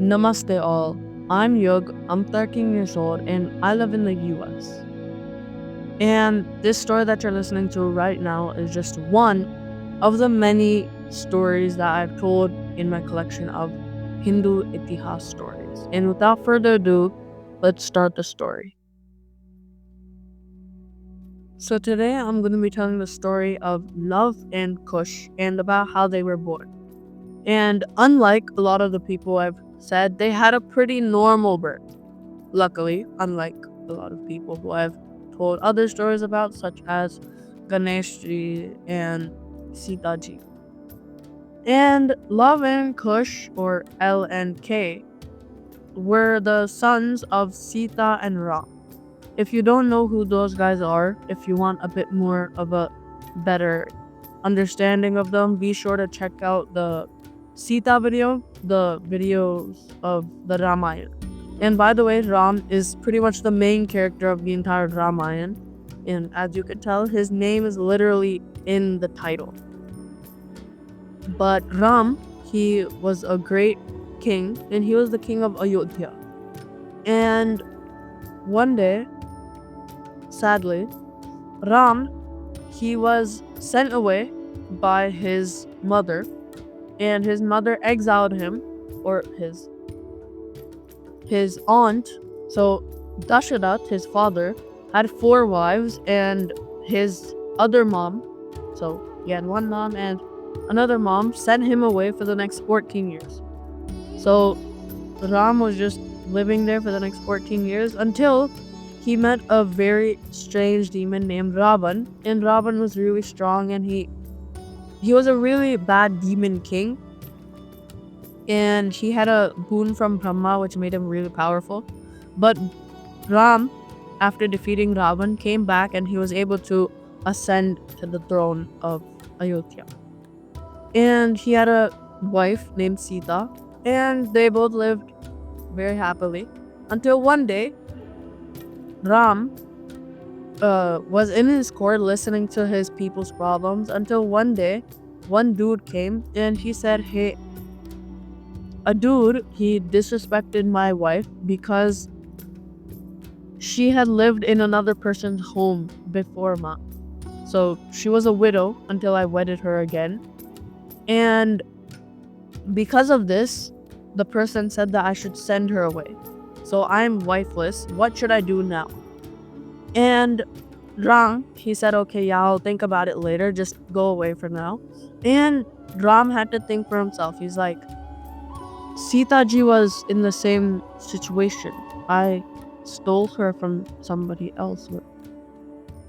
Namaste all. I'm Yug, I'm 13 years old, and I live in the US. And this story that you're listening to right now is just one of the many stories that I've told in my collection of Hindu Itihas stories. And without further ado, let's start the story. So today I'm going to be telling the story of Luv and Kush and about how they were born. And unlike a lot of the people I've said, they had a pretty normal birth. Luckily, unlike a lot of people who I've told other stories about, such as Ganeshji and Sitaji. And Luv and Kush, or L and K, were the sons of Sita and Ram. If you don't know who those guys are, if you want a bit more of a better understanding of them, be sure to check out the Sita video, the videos of the Ramayana. And by the way, Ram is pretty much the main character of the entire Ramayana. And as you could tell, his name is literally in the title. But Ram, he was a great king, and he was the king of Ayodhya. And one day, sadly, Ram, he was sent away by his mother, and his mother exiled him, or his aunt. So Dasharat, his father, had 4 wives, and his other mom, so he had one mom and another mom, sent him away for the next 14 years. So Ram was just living there for the next 14 years until he met a very strange demon named Ravan. And Ravan was really strong, and he was a really bad demon king. And he had a boon from Brahma, which made him really powerful. But Ram, after defeating Ravan, came back, and he was able to ascend to the throne of Ayodhya. And he had a wife named Sita, and they both lived very happily until one day Ram was in his court listening to his people's problems, until one day one dude came and he said, hey, a dude, he disrespected my wife because she had lived in another person's home before mine. So she was a widow until I wedded her again. And because of this, the person said that I should send her away. So I'm wifeless. What should I do now? And Ram, he said, okay, yeah, I'll think about it later. Just go away for now. And Ram had to think for himself. He's like, Sitaji was in the same situation. I stole her from somebody else.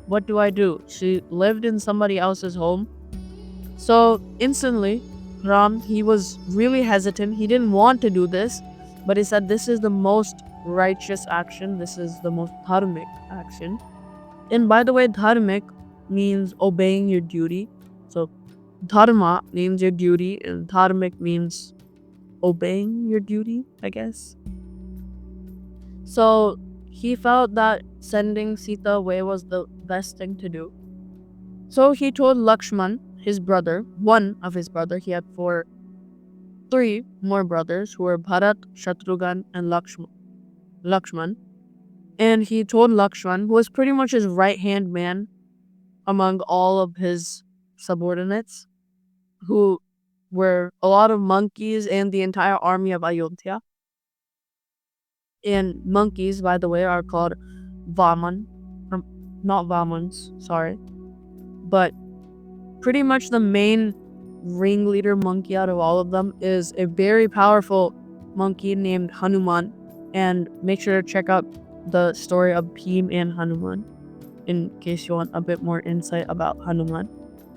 What do I do? She lived in somebody else's home. So instantly, Ram, he was really hesitant. He didn't want to do this, but he said this is the most righteous action. This is the most dharmic action. And by the way, dharmic means obeying your duty. So dharma means your duty, and dharmic means obeying your duty, I guess. So he felt that sending Sita away was the best thing to do. So he told Lakshman, his brother, one of his brother, he had 3 more brothers who were Bharat, Shatrughan, and Lakshman. And he told Lakshman, who was pretty much his right-hand man among all of his subordinates, who were a lot of monkeys and the entire army of Ayodhya. And monkeys, by the way, are called Vaman. Not Vamans, sorry. But pretty much the main ringleader monkey out of all of them is a very powerful monkey named Hanuman. And make sure to check out the story of Bhim and Hanuman in case you want a bit more insight about Hanuman.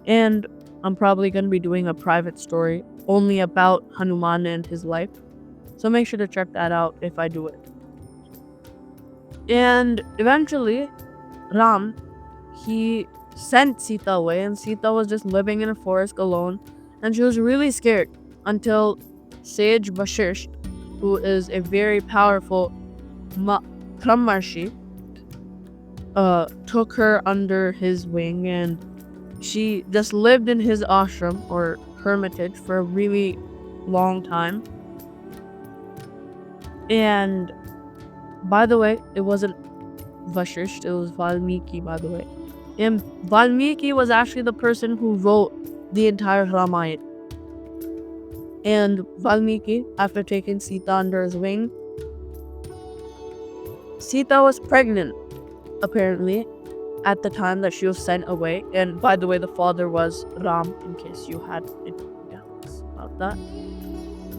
And I'm probably going to be doing a private story only about Hanuman and his life. So make sure to check that out if I do it. And eventually, Ram, he sent Sita away, and Sita was just living in a forest alone, and she was really scared until Sage Vashisht, who is a very powerful Brahmarshi, took her under his wing, and she just lived in his ashram or hermitage for a really long time. And by the way, it wasn't Vashisht, it was Valmiki, by the way. And Valmiki was actually the person who wrote the entire Ramayana. And Valmiki, after taking Sita under his wing, Sita was pregnant, apparently, at the time that she was sent away. And by the way, the father was Ram, in case you had any doubts about that.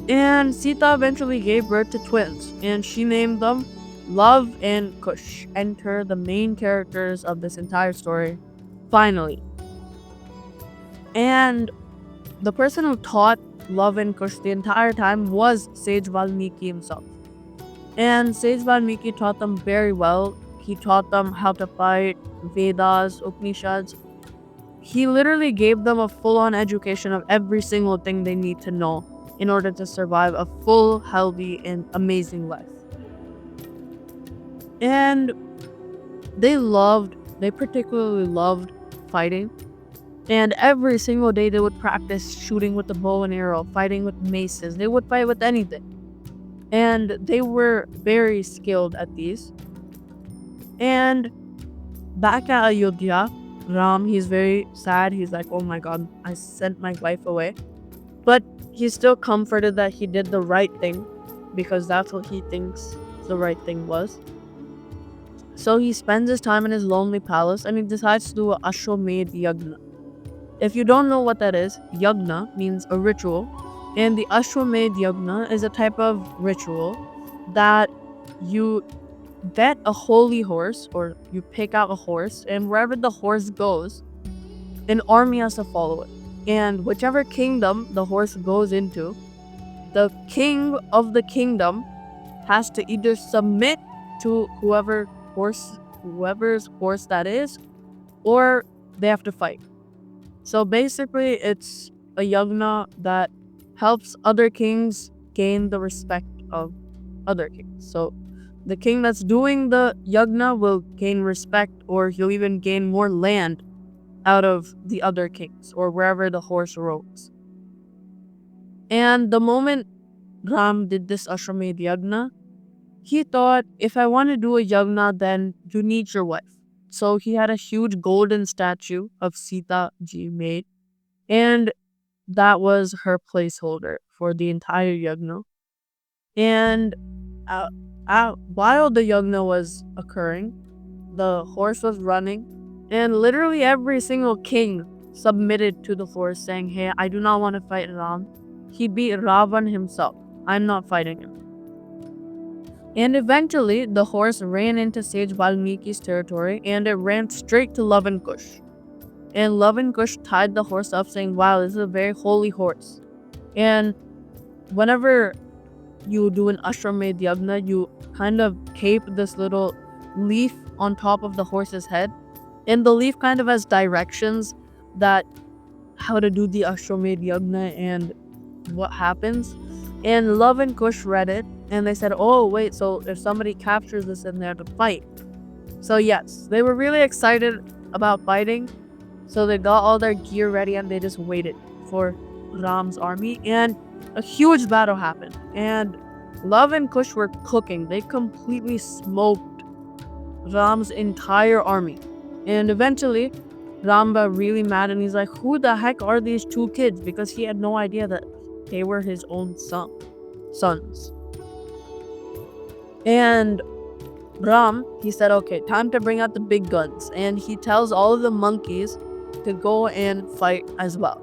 And Sita eventually gave birth to twins, and she named them Luv and Kush. Enter the main characters of this entire story, finally. And the person who taught Luv and Kush the entire time was Sage Valmiki himself. And Sage Valmiki taught them very well. He taught them how to fight, Vedas, Upanishads. He literally gave them a full-on education of every single thing they need to know in order to survive a full, healthy, and amazing life. And they particularly loved fighting. And every single day they would practice shooting with the bow and arrow, fighting with maces. They would fight with anything. And they were very skilled at these. And back at Ayodhya, Ram, he's very sad. He's like, oh my god, I sent my wife away. But he's still comforted that he did the right thing, because that's what he thinks the right thing was. So he spends his time in his lonely palace and he decides to do a Ashwamedh Yagna. If you don't know what that is, Yagna means a ritual, and the Ashwamedh Yagna is a type of ritual that you get a holy horse, or you pick out a horse, and wherever the horse goes, an army has to follow it. And whichever kingdom the horse goes into, the king of the kingdom has to either submit to whoever's horse that is, or they have to fight. So basically, it's a yagna that helps other kings gain the respect of other kings. So the king that's doing the yagna will gain respect, or he'll even gain more land out of the other kings, or wherever the horse roams. And the moment Ram did this Ashwamedh Yagna, he thought, if I want to do a yagna, then you need your wife. So he had a huge golden statue of Sita ji made, and that was her placeholder for the entire yagna. And while the yagna was occurring, the horse was running, and literally every single king submitted to the horse, saying, hey, I do not want to fight Ram. He beat Ravan himself. I'm not fighting him. And eventually, the horse ran into Sage Valmiki's territory, and it ran straight to Luv and Kush. And Luv and Kush tied the horse up, saying, wow, this is a very holy horse. And whenever you do an Ashwamedh Yagna, you kind of tape this little leaf on top of the horse's head. And the leaf kind of has directions that how to do the Ashwamedh Yagna and what happens. And Luv and Kush read it, and they said, oh wait, so if somebody captures this in there to fight. So yes, they were really excited about fighting. So they got all their gear ready and they just waited for Ram's army, and a huge battle happened. And Luv and Kush were cooking. They completely smoked Ram's entire army. And eventually, Ram got really mad and he's like, who the heck are these two kids? Because he had no idea that they were his own sons. And Ram, he said, okay, time to bring out the big guns. And he tells all of the monkeys to go and fight as well.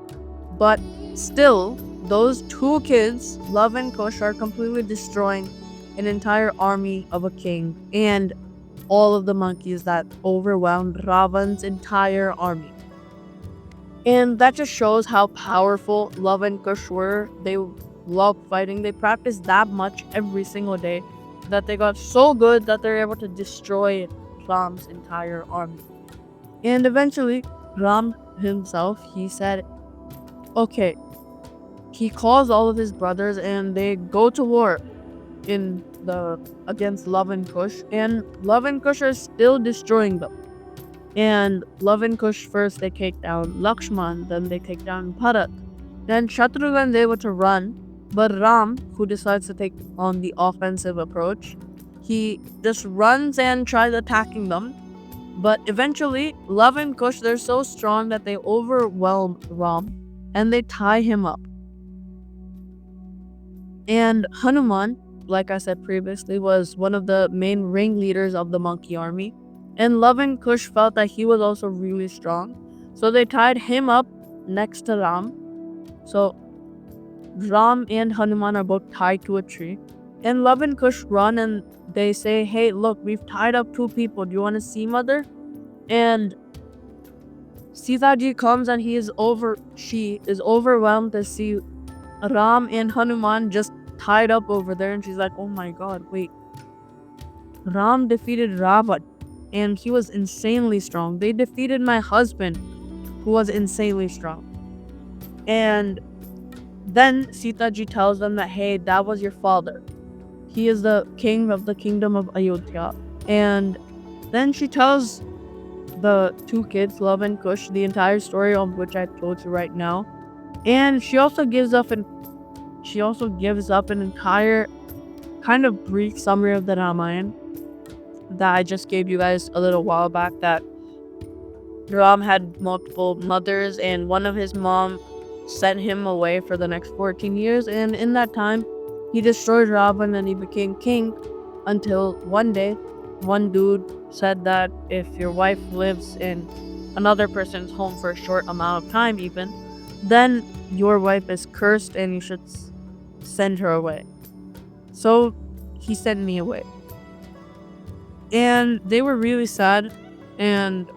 But still, those two kids, Luv and Kush, are completely destroying an entire army of a king and all of the monkeys that overwhelmed Ravan's entire army. And that just shows how powerful Luv and Kush were. They loved fighting. They practiced that much every single day that they got so good that they're able to destroy Ram's entire army. And eventually, Ram himself, he said, okay, he calls all of his brothers and they go to war against Luv and Kush, and Luv and Kush are still destroying them. And Luv and Kush, first they take down Lakshman, then they take down Bharat. Then Shatrughan is able to run, But Ram, who decides to take on the offensive approach, he just runs and tries attacking them. But eventually, Luv and Kush, they're so strong that they overwhelm Ram and they tie him up. And Hanuman, like I said previously, was one of the main ringleaders of the monkey army. And Luv and Kush felt that he was also really strong. So they tied him up next to Ram. So Ram and Hanuman are both tied to a tree. And Luv and Kush run and they say, "Hey, look, we've tied up two people. Do you want to see, mother?" And Sita ji comes and she is overwhelmed to see Ram and Hanuman just tied up over there. And she's like, "Oh my god, wait. Ram defeated Ravan and he was insanely strong. They defeated my husband who was insanely strong." And then Sita ji tells them that, "Hey, that was your father. He is the king of the kingdom of Ayodhya." And then she tells the two kids, Luv and Kush, the entire story on which I told you right now. And she also gives up an entire kind of brief summary of the Ramayana that I just gave you guys a little while back, that Ram had multiple mothers and one of his mom sent him away for the next 14 years, and in that time he destroyed Ravan and he became king until one day one dude said that if your wife lives in another person's home for a short amount of time even, then your wife is cursed and you should send her away. So he sent me away. And they were really sad, and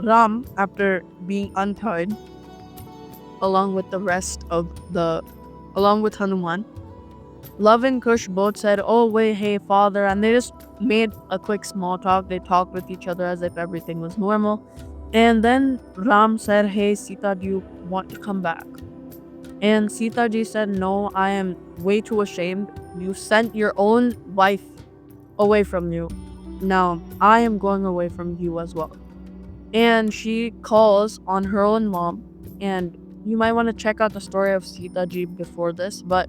Ram, after being untied, along with the rest of along with Hanuman, Luv and Kush both said, "Oh wait, hey father," and they just made a quick small talk. They talked with each other as if everything was normal. And then Ram said, "Hey Sita, do you want to come back?" And Sita ji said, "No, I am way too ashamed. You sent your own wife away from you. Now I am going away from you as well." And she calls on her own mom. And you might want to check out the story of Sita ji before this, but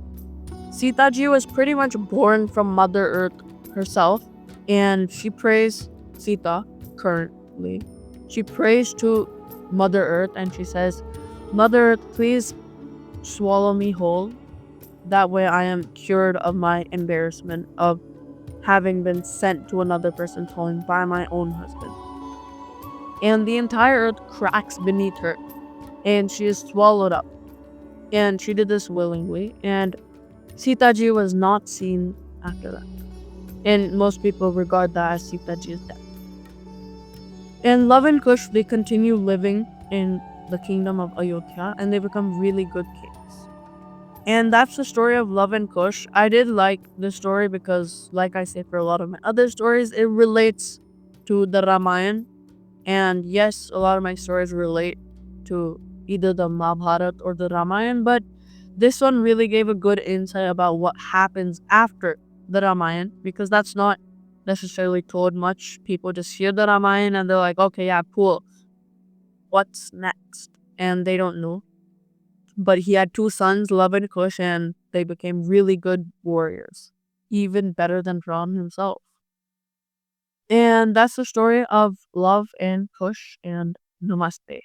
Sita ji was pretty much born from Mother Earth herself, and she prays Sita currently. She prays to Mother Earth and she says, "Mother Earth, please swallow me whole. That way I am cured of my embarrassment of having been sent to another person's home by my own husband." And the entire earth cracks beneath her, and she is swallowed up. And she did this willingly, and Sita ji was not seen after that. And most people regard that as Sita ji's death. And Luv and Kush, they continue living in the kingdom of Ayodhya, and they become really good kings. And that's the story of Luv and Kush. I did like the story because, like I say for a lot of my other stories, it relates to the Ramayana. And yes, a lot of my stories relate to either the Mahabharata or the Ramayana, but this one really gave a good insight about what happens after the Ramayana, because that's not necessarily told much. People just hear the Ramayana and they're like, "Okay, yeah, cool. What's next?" And they don't know. But he had two sons, Luv and Kush, and they became really good warriors, even better than Ram himself. And that's the story of Luv and Kush, and Namaste.